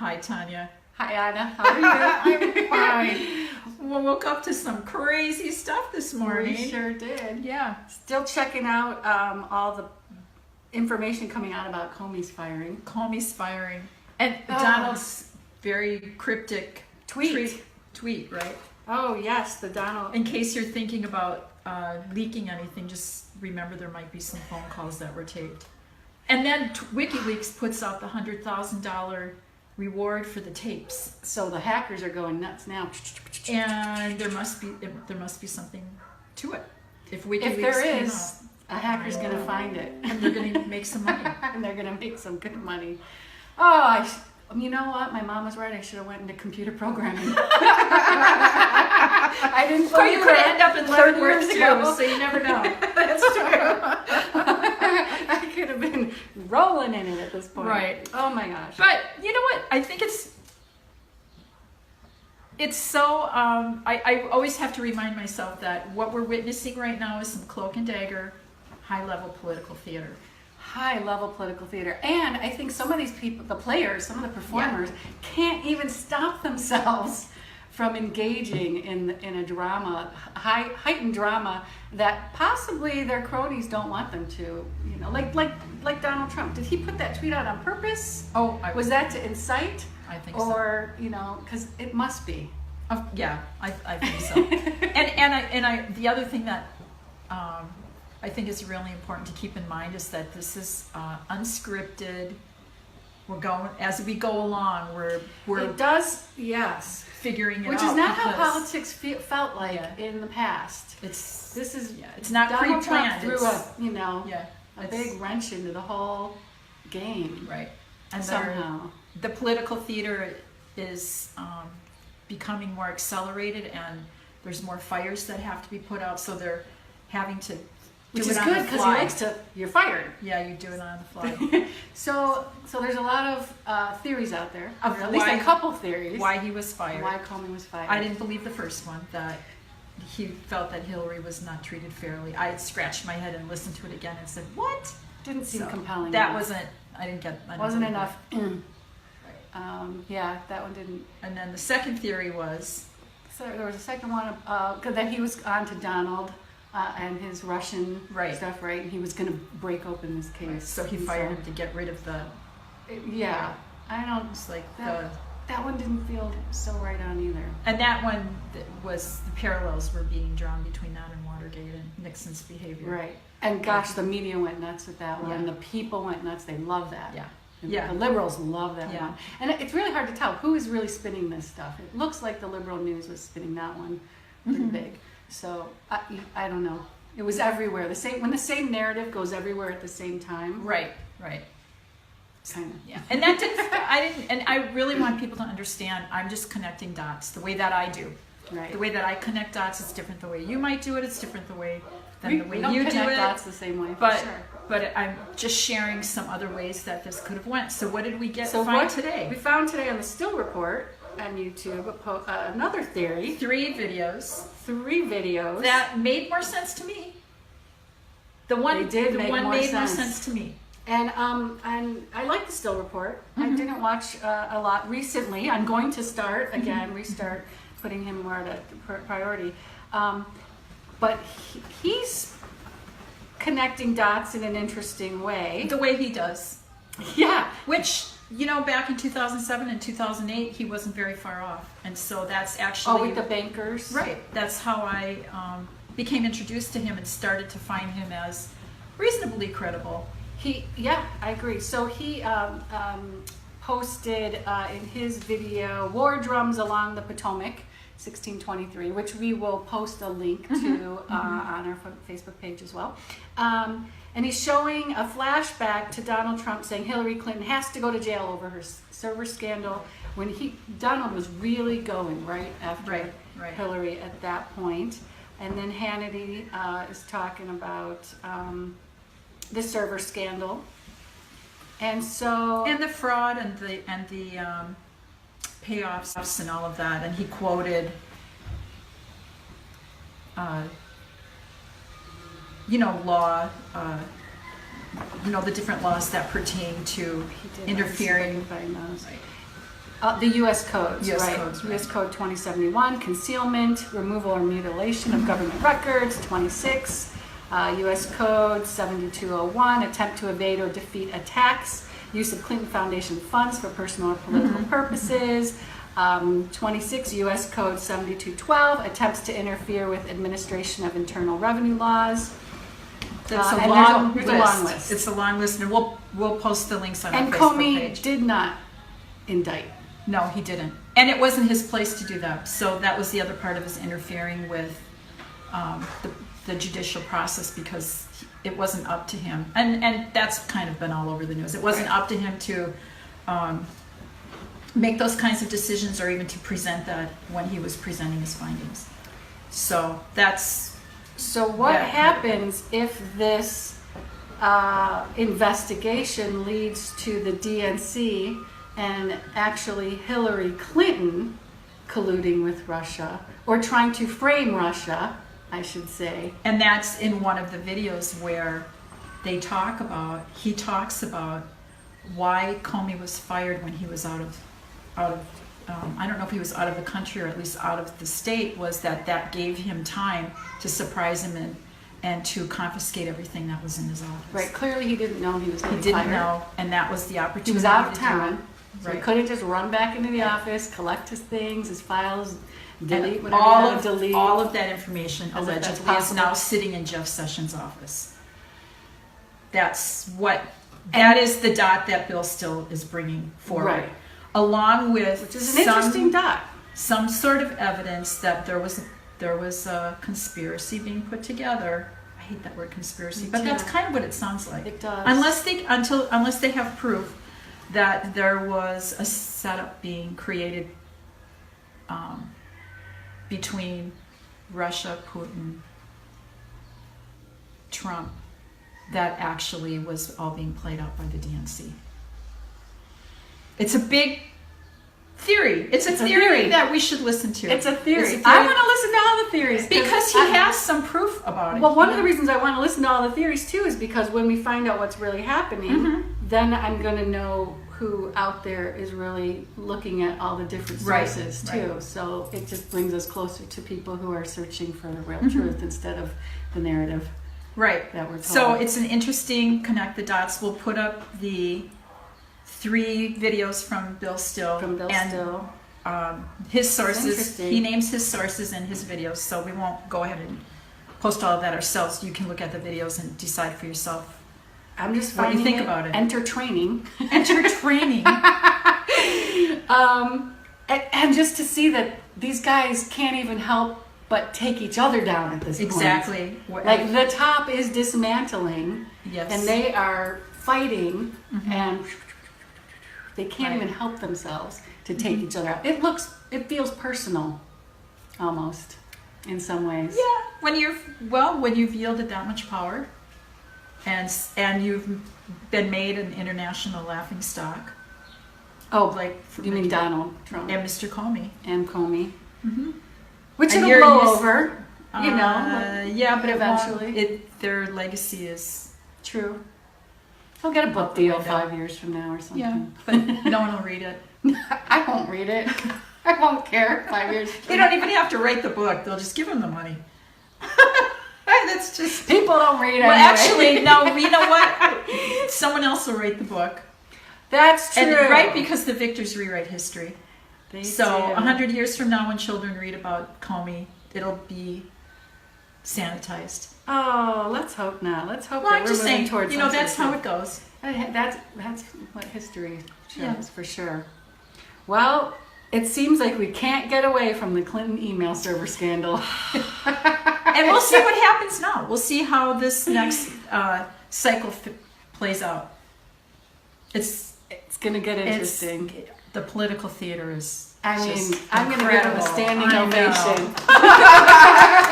Hi, Tanya. Hi, Anna. How are you? I'm fine. We woke up to some crazy stuff this morning. We sure did. Yeah. Still checking out all the information coming out about Comey's firing. Comey's firing. And Donald's very cryptic tweet, right? Oh, yes, the Donald. In case you're thinking about leaking anything, just remember there might be some phone calls that were taped. And then WikiLeaks puts out the $100,000 reward for the tapes. So the hackers are going nuts now. And there must be something to it. If there is, a hacker's going to find it. And they're going to make some money. And they're going to make some good money. Oh, you know what? My mom was right. I should have went into computer programming. I didn't. But you could end up in third world too, ago. so you never know. That's true. I could have been rolling in it at this point. Right. Oh my gosh. But you know what? I think it's so. I always have to remind myself that what we're witnessing right now is some Cloak and Dagger, high-level political theater. High-level political theater. And I think some of these people, the players, some of the performers, can't even stop themselves from engaging in a drama, heightened drama that possibly their cronies don't want them to. You know, like Donald Trump. Did he put that tweet out on purpose? Oh, was that to incite? I think so. Or, you know, because it must be. Yeah, I think so. and the other thing that I think is really important to keep in mind is that this is unscripted. We're going as we go along. It does, yes, figuring it out. Which is not how politics felt like in the past. It's Donald not pre-planned. Trump threw a big wrench into the whole game, right? And somehow the political theater is becoming more accelerated, and there's more fires that have to be put out. So they're having to. Which is good because you're fired. Yeah, you do it on the fly. So there's a lot of theories out there, at least a couple theories. Why he was fired. Why Comey was fired. I didn't believe the first one, that he felt that Hillary was not treated fairly. I scratched my head and listened to it again and said, what? Didn't seem compelling. That wasn't, I didn't wasn't enough. Right. Yeah, that one didn't. And then the second theory was? So there was a second one, that he was on to Donald. And his Russian stuff, right? And he was going to break open this case. Right. So he fired him to get rid of the... Yeah. I don't... It's like that one didn't feel so right on either. And that one was... The parallels were being drawn between that and Watergate and Nixon's behavior. Right. And gosh, the media went nuts with that one. Yeah. And the people went nuts. They love that. Yeah. The liberals love that one. And it's really hard to tell who is really spinning this stuff. It looks like the liberal news was spinning that one pretty big. So I don't know. It was everywhere. When the same narrative goes everywhere at the same time. Right. Kind of. Yeah. And that and I really want people to understand. I'm just connecting dots the way that I do. Right. The way that I connect dots is different. The way you might do it, it's different. The way you do it. Connect dots the same way. But I'm just sharing some other ways that this could have went. So what did we find today? We found today on the Still Report on YouTube another theory. 3 videos that made more sense to me. The one made more sense to me. And I like the Still Report. I didn't watch a lot recently. I'm going to start again, restart putting him more at a priority. But he's connecting dots in an interesting way. The way he does. Yeah. Which, back in 2007 and 2008, he wasn't very far off. And so that's actually... with the bankers? Right. That's how I became introduced to him and started to find him as reasonably credible. I agree. So he posted in his video, War Drums Along the Potomac, 1623, which we will post a link to on our Facebook page as well. And he's showing a flashback to Donald Trump saying Hillary Clinton has to go to jail over her server scandal when Donald was really going right after Hillary at that point. And then Hannity is talking about the server scandal. And the fraud and the payoffs and all of that. And he quoted law, the different laws that pertain to interfering. The U.S. codes, US right? codes, right. U.S. Code 2071, concealment, removal or mutilation of government records. 26, U.S. Code 7201, attempt to evade or defeat attacks, use of Clinton Foundation funds for personal or political purposes. 26, U.S. Code 7212, attempts to interfere with administration of internal revenue laws. That's And there's a long list. It's a long list, and we'll post the links on our And Facebook Comey page. did not indict. No, he didn't, and it wasn't his place to do that. So that was the other part of his interfering with the judicial process, because it wasn't up to him, and that's kind of been all over the news. It wasn't up to him to make those kinds of decisions, or even to present that when he was presenting his findings. So that's. So what Yeah. happens if this investigation leads to the DNC and actually Hillary Clinton colluding with Russia, or trying to frame Russia, I should say? And that's in one of the videos where he talks about why Comey was fired when he was out of I don't know if he was out of the country, or at least out of the state, was that gave him time to surprise him and to confiscate everything that was in his office. Right, clearly he didn't know he was going He to be didn't fired. know, and that was the opportunity. He was out of to do town, it. so he Right. couldn't just run back into the office, collect his things, his files, delete And whatever all he had to of delete. all of that information As if that's allegedly is possible. now sitting in Jeff Sessions' office. That is the dot that Bill still is bringing forward, Right. along with Which is an interesting dot. some sort of evidence that there was a conspiracy being put together. I hate that word conspiracy, but that's too. kind of what it sounds like. It does. Unless they have proof that there was a setup being created between Russia, Putin, Trump, that actually was all being played out by the DNC. It's a big theory. It's a theory that we should listen to. It's a theory. I want to listen to all the theories because he has some proof about it. Well, one of the reasons I want to listen to all the theories too is because when we find out what's really happening, then I'm going to know who out there is really looking at all the different sources too. Right. So it just brings us closer to people who are searching for the real truth instead of the narrative. Right. That we're told. So it's an interesting connect the dots. We'll put up the 3 videos from Bill Still. From Bill and, Still. His sources. Interesting. He names his sources in his videos, so we won't go ahead and post all of that ourselves. You can look at the videos and decide for yourself. I'm just What do you finding think about it? entertaining. Enter training. And just to see that these guys can't even help but take each other down at this point. Exactly. Like the top is dismantling, Yes. and they are fighting, and they can't Right. even help themselves to take each other out. It feels personal, almost, in some ways. Yeah. When you've yielded that much power, and you've been made an international laughingstock. Oh, Like you mean Donald Trump and Mr. Comey. and Comey? Which And it'll you're blow used- over, you know. Yeah, but eventually. their legacy is True. He'll get a book deal window. 5 years from now or something. but no one will read it. I won't read it. I won't care 5 years. They don't even have to write the book. They'll just give them the money. That's just. People don't read it. Well, actually, no. You know what? Someone else will write the book. That's true. And, right, because the victors rewrite history. They So do. 100 years from now, when children read about Comey, it'll be sanitized. Oh, let's hope not. Let's hope Well, that I'm we're just moving saying, towards that's how something. it goes. That's what history shows Yeah. for sure. Well, it seems like we can't get away from the Clinton email server scandal. And we'll see what happens now. We'll see how this next cycle plays out. It's It's going to get interesting. the political theater is. I mean, just I'm going to give him a incredible. standing I know. ovation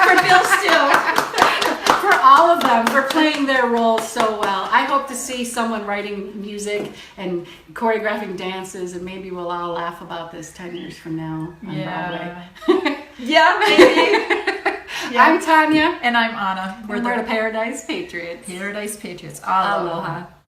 For Bill Still. for all of them for playing their roles so well. I hope to see someone writing music and choreographing dances, and maybe we'll all laugh about this 10 years from now on Broadway. Yeah, maybe. Yeah. I'm Tanya. And I'm Anna. We're the Paradise Patriots. Paradise Patriots. Aloha.